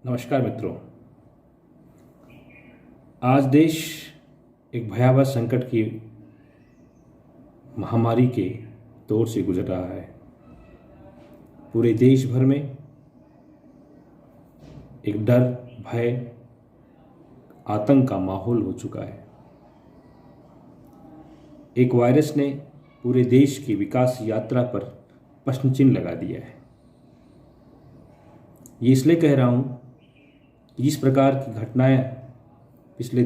नमस्कार मित्रों। आज देश एक भयावह संकट की महामारी के दौर से गुजर रहा है। पूरे देश भर में एक डर, भय, आतंक का माहौल हो चुका है। एक वायरस ने पूरे देश की विकास यात्रा पर प्रश्न चिन्ह लगा दिया है। ये इसलिए कह रहा हूँ कि जिस प्रकार की घटनाएं पिछले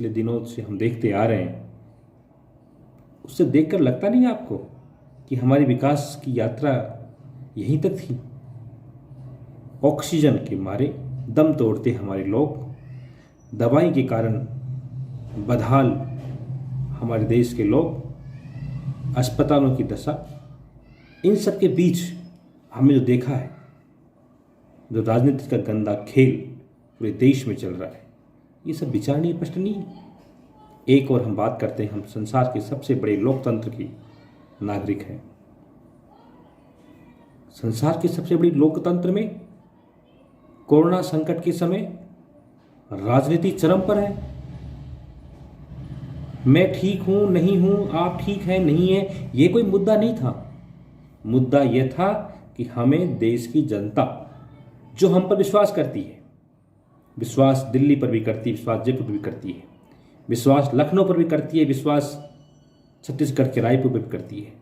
दिनों से हम देखते आ रहे हैं, उससे देखकर लगता नहीं आपको कि हमारी विकास की यात्रा यहीं तक थी। ऑक्सीजन के मारे दम तोड़ते हमारे लोग, दवाई के कारण बदहाल हमारे देश के लोग, अस्पतालों की दशा, इन सब के बीच हमने जो देखा है, जो राजनीति का गंदा खेल पूरे देश में चल रहा है, ये सब विचारणीय प्रश्न नहीं है। एक और हम बात करते हैं, हम संसार के सबसे बड़े लोकतंत्र की नागरिक हैं। संसार के सबसे बड़ी लोकतंत्र में कोरोना संकट के समय राजनीति चरम पर है। मैं ठीक हूं, नहीं हूं, आप ठीक हैं, नहीं है, ये कोई मुद्दा नहीं था। मुद्दा यह था कि हमें देश की जनता जो हम पर विश्वास करती है, विश्वास दिल्ली पर भी करती है, विश्वास जयपुर पर भी करती है, विश्वास लखनऊ पर भी करती है, विश्वास छत्तीसगढ़ के रायपुर पर भी करती है,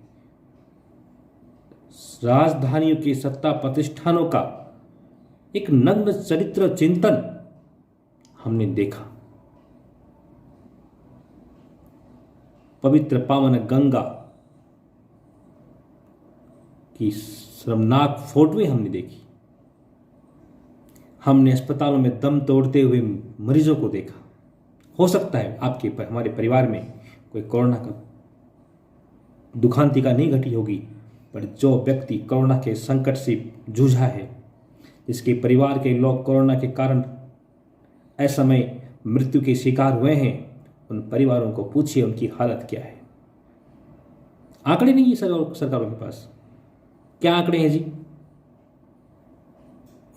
राजधानियों के सत्ता प्रतिष्ठानों का एक नग्न चरित्र चिंतन हमने देखा। पवित्र पावन गंगा की शर्मनाक फोटोएं हमने देखी। हमने अस्पतालों में दम तोड़ते हुए मरीजों को देखा। हो सकता है हमारे परिवार में कोई कोरोना का दुखांतिका नहीं घटी होगी, पर जो व्यक्ति कोरोना के संकट से जूझा है, जिसके परिवार के लोग कोरोना के कारण असमय मृत्यु के शिकार हुए हैं, उन परिवारों को पूछिए उनकी हालत क्या है। आंकड़े नहीं है सरकारों के पास। क्या आंकड़े हैं जी?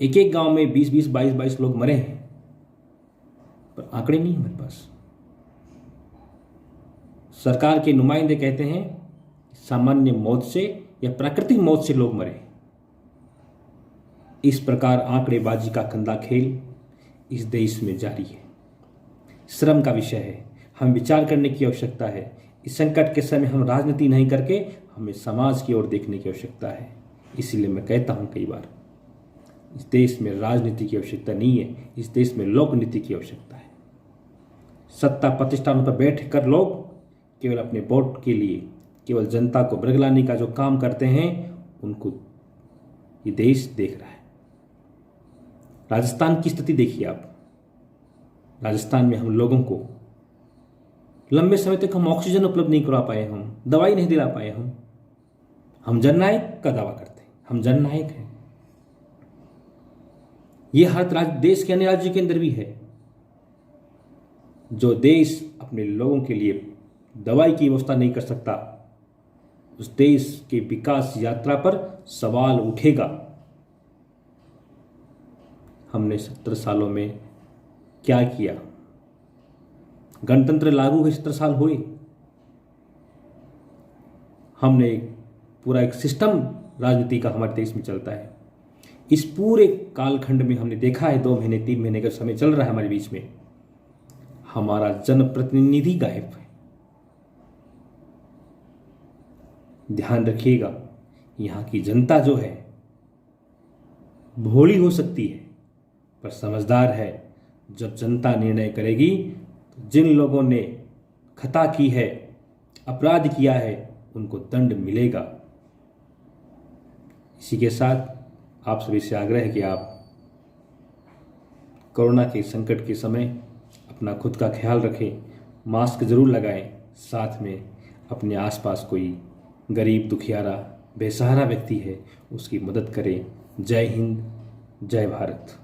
एक एक गांव में 20-20, 22-22 लोग मरे हैं, पर आंकड़े नहीं हमारे पास। सरकार के नुमाइंदे कहते हैं सामान्य मौत से या प्राकृतिक मौत से लोग मरे। इस प्रकार आंकड़ेबाजी का गंदा खेल इस देश में जारी है। श्रम का विषय है, हम विचार करने की आवश्यकता है। इस संकट के समय हम राजनीति नहीं करके हमें समाज की ओर देखने की आवश्यकता है। इसीलिए मैं कहता हूं कई बार, इस देश में राजनीति की आवश्यकता नहीं है, इस देश में लोकनीति की आवश्यकता है। सत्ता प्रतिष्ठानों पर बैठ कर लोग केवल अपने वोट के लिए, केवल जनता को बरगलाने का जो काम करते हैं, उनको ये देश देख रहा है। राजस्थान की स्थिति देखिए आप। राजस्थान में हम लोगों को लंबे समय तक हम ऑक्सीजन उपलब्ध नहीं करा पाए, हम दवाई नहीं दिला पाए। हम जननायक का दावा करते हैं, हम जननायक हैं। यह हर देश के अन्य राज्य के अंदर भी है। जो देश अपने लोगों के लिए दवाई की व्यवस्था नहीं कर सकता, उस देश के विकास यात्रा पर सवाल उठेगा। हमने 70 सालों में क्या किया? गणतंत्र लागू हुए 70 साल हुए। हमने पूरा एक सिस्टम राजनीति का हमारे देश में चलता है। इस पूरे कालखंड में हमने देखा है 2 महीने 3 महीने का समय चल रहा है हमारे बीच में, हमारा जनप्रतिनिधि गायब है। ध्यान रखिएगा, यहाँ की जनता जो है भोली हो सकती है, पर समझदार है। जब जनता निर्णय करेगी तो जिन लोगों ने खता की है, अपराध किया है, उनको दंड मिलेगा। इसी के साथ आप सभी से आग्रह है कि आप कोरोना के संकट के समय अपना खुद का ख्याल रखें, मास्क जरूर लगाएं, साथ में अपने आसपास कोई गरीब, दुखियारा, बेसहारा व्यक्ति है, उसकी मदद करें। जय हिंद, जय भारत।